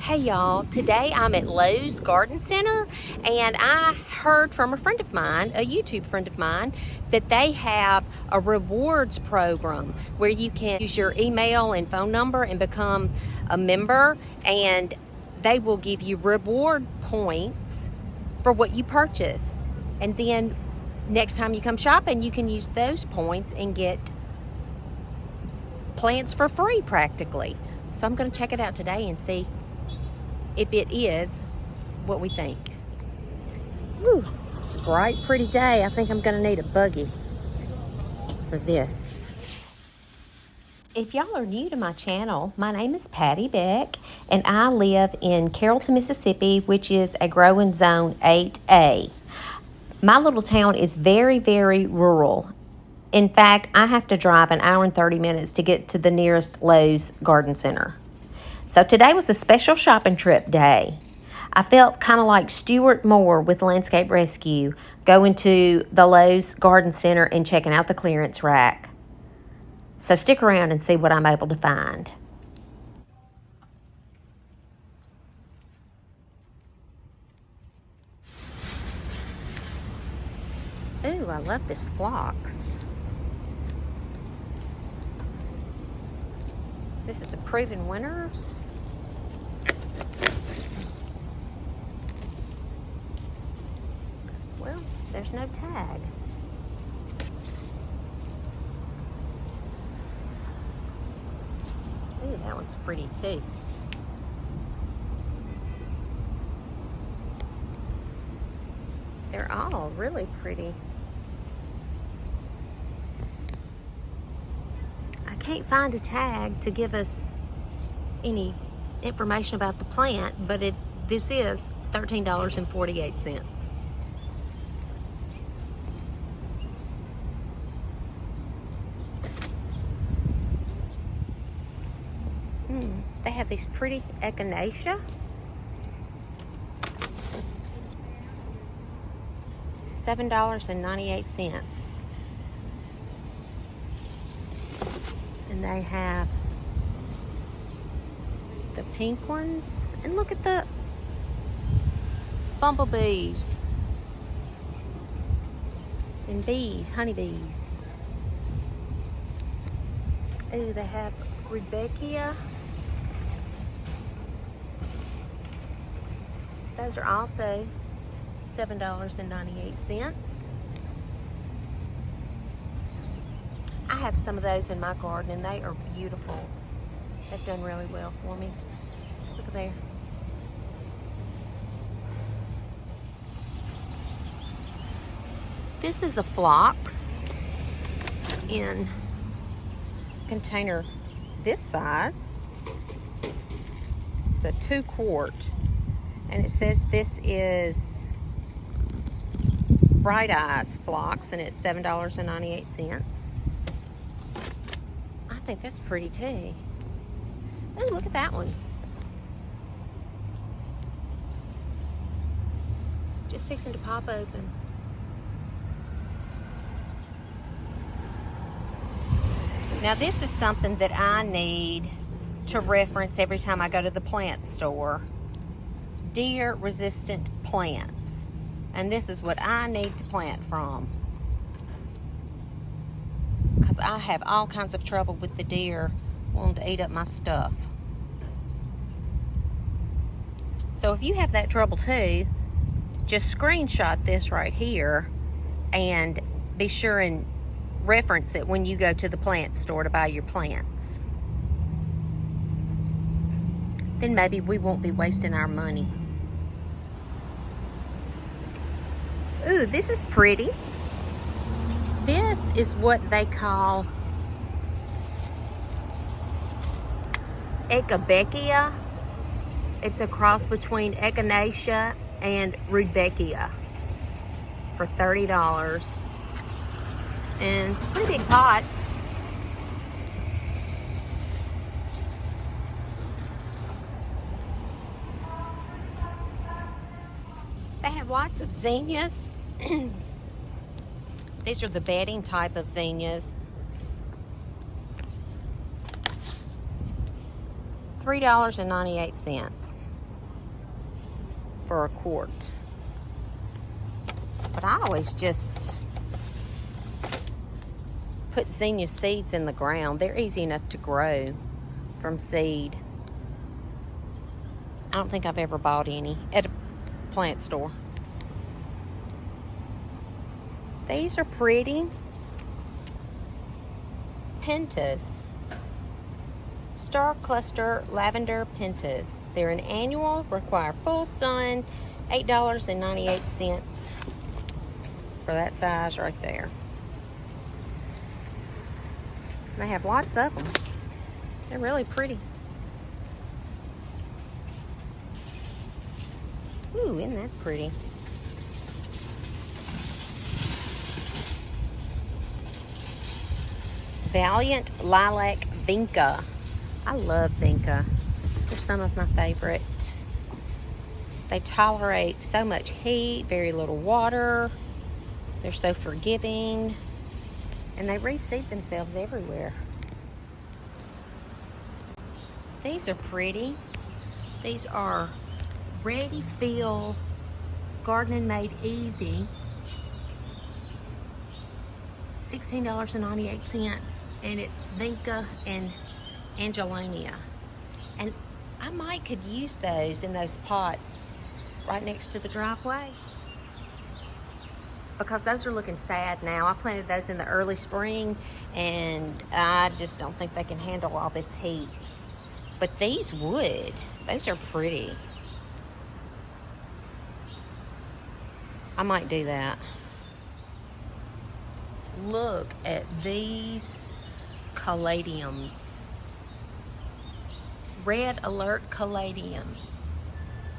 Hey y'all, today I'm at Lowe's Garden Center and I heard from a friend of mine, a YouTube friend of mine, that they have a rewards program where you can use your email and phone number and become a member, and they will give you reward points for what you purchase. And then next time you come shopping, you can use those points and get plants for free practically. So I'm going to check it out today and see if it is what we think. Woo, it's a bright, pretty day. I think I'm gonna need a buggy for this. If y'all are new to my channel, my name is Patty Beck, and I live in Carrollton, Mississippi, which is a growing zone 8A. My little town is very, very rural. In fact, I have to drive an hour and 30 minutes to get to the nearest Lowe's Garden Center. So today was a special shopping trip day. I felt kind of like Stuart Moore with Landscape Rescue, going to the Lowe's Garden Center and checking out the clearance rack. So stick around and see what I'm able to find. Ooh, I love this phlox. This is a Proven Winners. Well, there's no tag. Ooh, that one's pretty too. They're all really pretty. I can't find a tag to give us any information about the plant, but this is $13.48. They have these pretty echinacea. $7.98. And they have the pink ones. And look at the bumblebees. And bees, honeybees. Ooh, they have Rudbeckia. Those are also $7.98. I have some of those in my garden and they are beautiful. They've done really well for me. Look at there. This is a phlox in a container this size. It's a 2-quart. And it says this is Bright Eyes phlox, and it's $7.98. I think that's pretty too. Oh, look at that one. Just fixing to pop open. Now this is something that I need to reference every time I go to the plant store. Deer resistant plants, and this is what I need to plant from, because I have all kinds of trouble with the deer wanting to eat up my stuff. So if you have that trouble too, just screenshot this right here and be sure and reference it when you go to the plant store to buy your plants. Then maybe we won't be wasting our money. Ooh, this is pretty. This is what they call Echinacea. It's a cross between Echinacea and Rudbeckia for $30. And it's a pretty big pot. They have lots of zinnias. These are the bedding type of zinnias. $3.98. for a quart. But I always just put zinnia seeds in the ground. They're easy enough to grow from seed. I don't think I've ever bought any at a plant store. These are pretty. Pentas. Star Cluster Lavender Pentas. They're an annual, require full sun, $8.98 for that size right there. They have lots of them. They're really pretty. Ooh, isn't that pretty? Valiant Lilac Vinca. I love Vinca. They're some of my favorite. They tolerate so much heat, very little water. They're so forgiving. And they reseed themselves everywhere. These are pretty. These are Ready Fill Gardening Made Easy. $16.98, and it's Vinca and Angelonia. And I might could use those in those pots right next to the driveway, because those are looking sad now. I planted those in the early spring, and I just don't think they can handle all this heat. But these would. Those are pretty. I might do that. Look at these caladiums. Red Alert Caladium,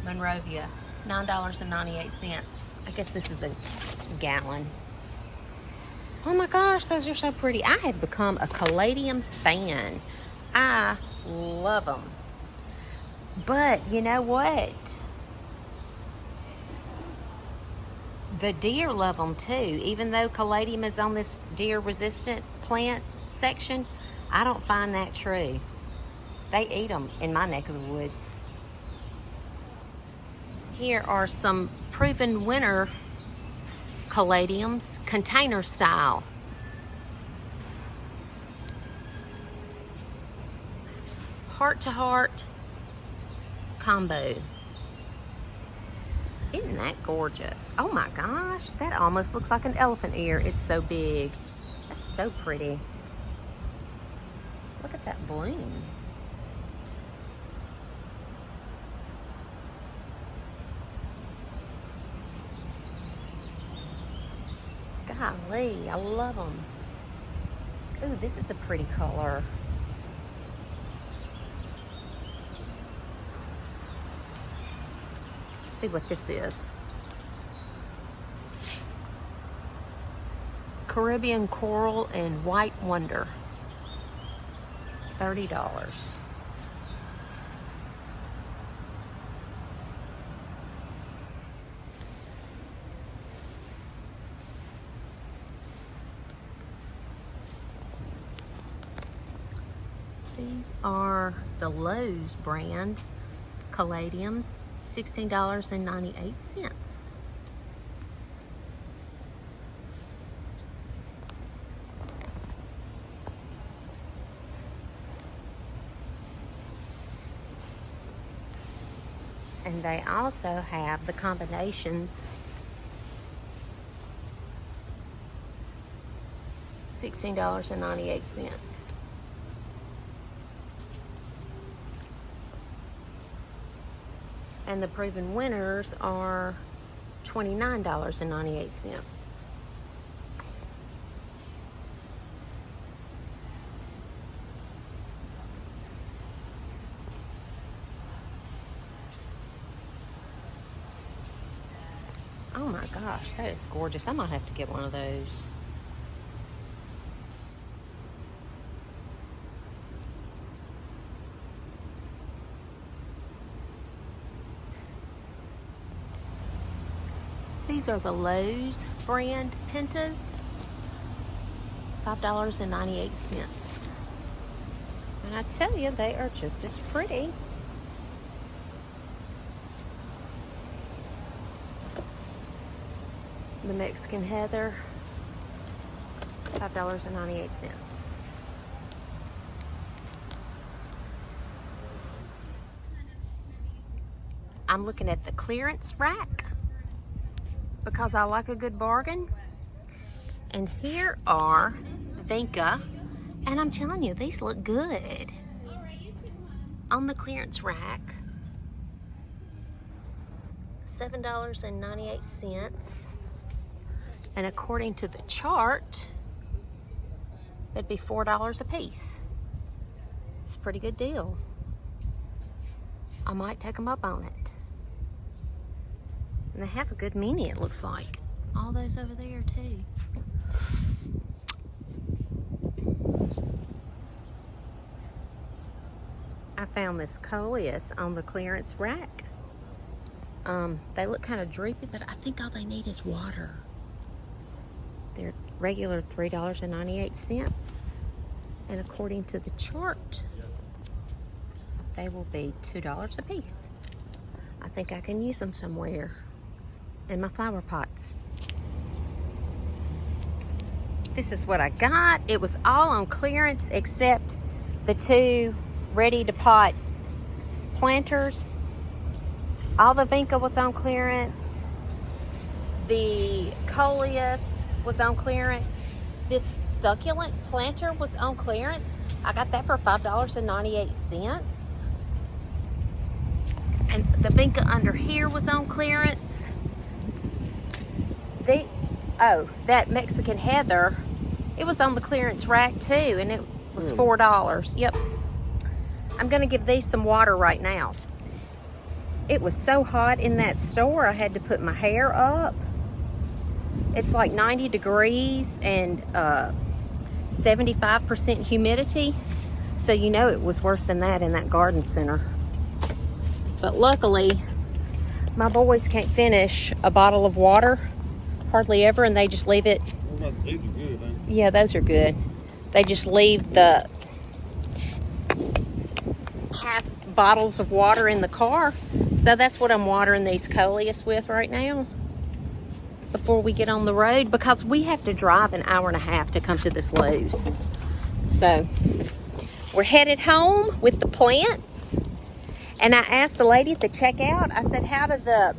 Monrovia, $9.98. I guess this is a gallon. Oh my gosh, those are so pretty. I have become a caladium fan. I love them. But you know what? The deer love them too. Even though caladium is on this deer resistant plant section, I don't find that true. They eat them in my neck of the woods. Here are some proven winner caladiums, container style. Heart to heart combo. Isn't that gorgeous? Oh my gosh, that almost looks like an elephant ear. It's so big. That's so pretty. Look at that bloom. Golly, I love them. Ooh, this is a pretty color. Let's see what this is. Caribbean Coral and White Wonder. $30. These are the Lowe's brand caladiums, $16.98. And they also have the combinations, $16.98. And the proven winners are $29.98. Oh my gosh, that is gorgeous. I might have to get one of those. These are the Lowe's brand pentas, $5.98. And I tell you, they are just as pretty. The Mexican heather, $5.98. I'm looking at the clearance rack because I like a good bargain. And here are Vinca, and I'm telling you, these look good. On the clearance rack, $7.98. And according to the chart, that'd be $4 a piece. It's a pretty good deal. I might take them up on it. And they have a good mini, it looks like. All those over there too. I found this coleus on the clearance rack. They look kind of droopy, but I think all they need is water. They're regular $3.98. And according to the chart, they will be $2 a piece. I think I can use them somewhere in my flower pots. This is what I got. It was all on clearance except the 2 ready to pot planters. All the Vinca was on clearance. The coleus was on clearance. This succulent planter was on clearance. I got that for $5.98. And the Vinca under here was on clearance. That Mexican heather, it was on the clearance rack too, and it was $4. Yep. I'm gonna give these some water right now. It was so hot in that store, I had to put my hair up. It's like 90 degrees and 75% humidity. So you know it was worse than that in that garden center. But luckily, my boys can't finish a bottle of water hardly ever, and they just leave it. These are good, ain't they? Yeah, those are good. They just leave the half bottles of water in the car. So that's what I'm watering these coleus with right now before we get on the road, because we have to drive an hour and a half to come to this Lowe's. So we're headed home with the plants. And I asked the lady at the checkout, I said, how do the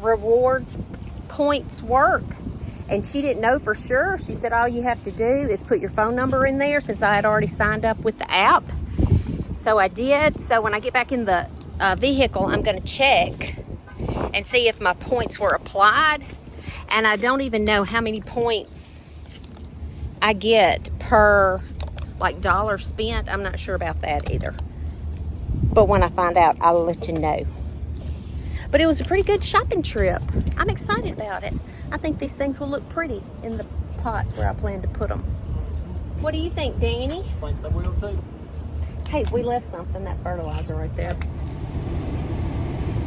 rewards points work? And she didn't know for sure. She said, all you have to do is put your phone number in there, since I had already signed up with the app. So I did. So when I get back in the vehicle, I'm going to check and see if my points were applied. And I don't even know how many points I get per like dollar spent. I'm not sure about that either. But when I find out, I'll let you know. But it was a pretty good shopping trip. I'm excited about it. I think these things will look pretty in the pots where I plan to put them. What do you think, Danny? I think they will too. Hey, we left something, that fertilizer right there.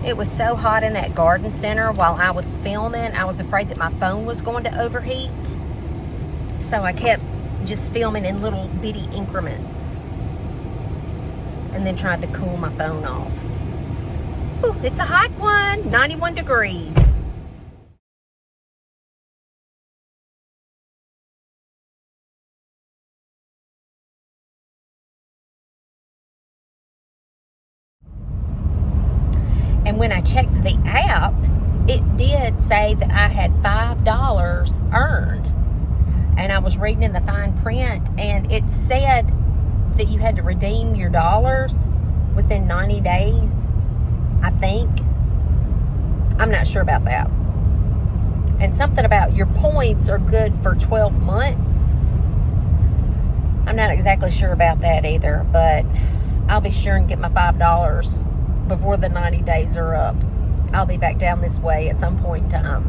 It was so hot in that garden center while I was filming. I was afraid that my phone was going to overheat. So I kept just filming in little bitty increments. And then tried to cool my phone off. Whew, it's a hot one, 91 degrees. And when I checked the app, it did say that I had $5 earned. And I was reading in the fine print, and it said that you had to redeem your dollars within 90 days, I think. I'm not sure about that. And something about your points are good for 12 months. I'm not exactly sure about that either, but I'll be sure and get my $5 before the 90 days are up. I'll be back down this way at some point in time,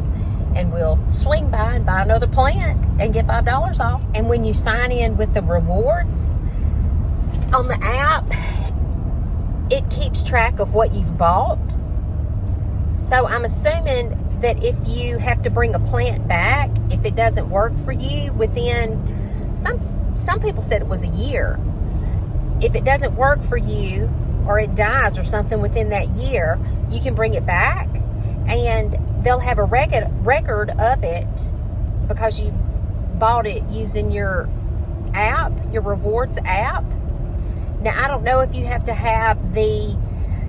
and we'll swing by and buy another plant and get $5 off. And when you sign in with the rewards on the app, it keeps track of what you've bought. So I'm assuming that if you have to bring a plant back, if it doesn't work for you within, some people said it was a year. If it doesn't work for you, or it dies or something within that year, you can bring it back and they'll have a record of it because you bought it using your app, your rewards app. Now, I don't know if you have to have the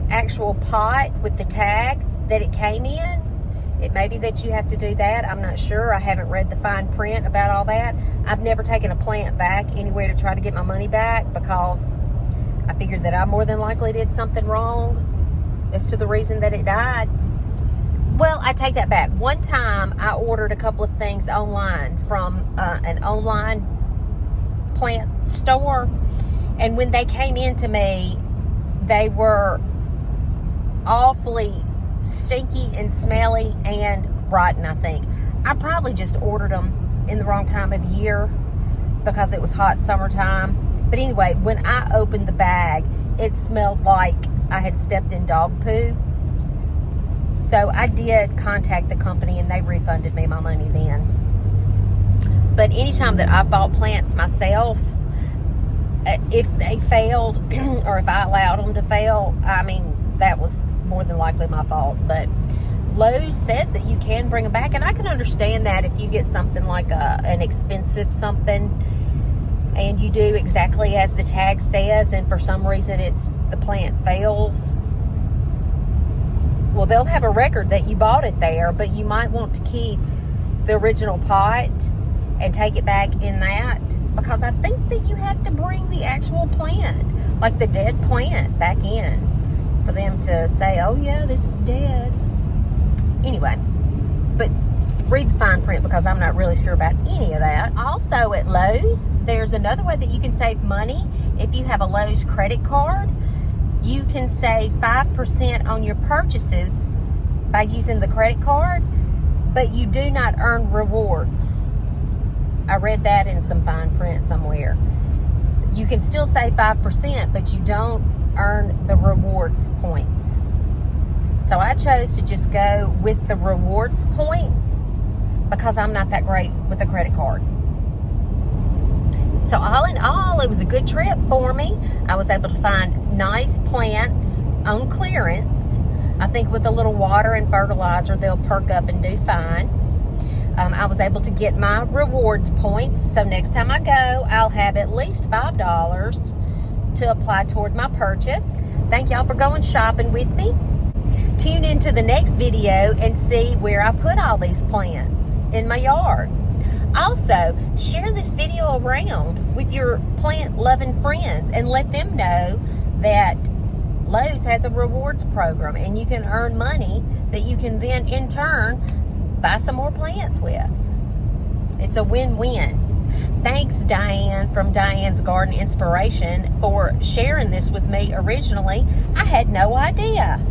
actual pot with the tag that it came in. It may be that you have to do that. I'm not sure. I haven't read the fine print about all that. I've never taken a plant back anywhere to try to get my money back because I figured that I more than likely did something wrong as to the reason that it died. Well, I take that back. One time I ordered a couple of things online from an online plant store, and when they came in to me, they were awfully stinky and smelly and rotten, I think. I probably just ordered them in the wrong time of year because it was hot summertime. But anyway, when I opened the bag, it smelled like I had stepped in dog poo. So I did contact the company and they refunded me my money then. But anytime that I bought plants myself, if they failed or if I allowed them to fail, I mean, that was more than likely my fault. But Lowe says that you can bring them back, and I can understand that if you get something like an expensive something and you do exactly as the tag says, and for some reason the plant fails. Well, they'll have a record that you bought it there, but you might want to keep the original pot and take it back in that, because I think that you have to bring the actual plant, like the dead plant, back in for them to say, oh yeah, this is dead. Anyway, but read the fine print because I'm not really sure about any of that. Also at Lowe's, there's another way that you can save money. If you have a Lowe's credit card, you can save 5% on your purchases by using the credit card, but you do not earn rewards. I read that in some fine print somewhere. You can still save 5%, but you don't earn the rewards points. So I chose to just go with the rewards points because I'm not that great with a credit card. So all in all, it was a good trip for me. I was able to find nice plants on clearance. I think with a little water and fertilizer, they'll perk up and do fine. I was able to get my rewards points. So next time I go, I'll have at least $5 to apply toward my purchase. Thank y'all for going shopping with me. Tune into the next video and see where I put all these plants in my yard. Also, share this video around with your plant-loving friends and let them know that Lowe's has a rewards program and you can earn money that you can then, in turn, buy some more plants with. It's a win-win. Thanks, Diane from Diane's Garden Inspiration, for sharing this with me originally. I had no idea.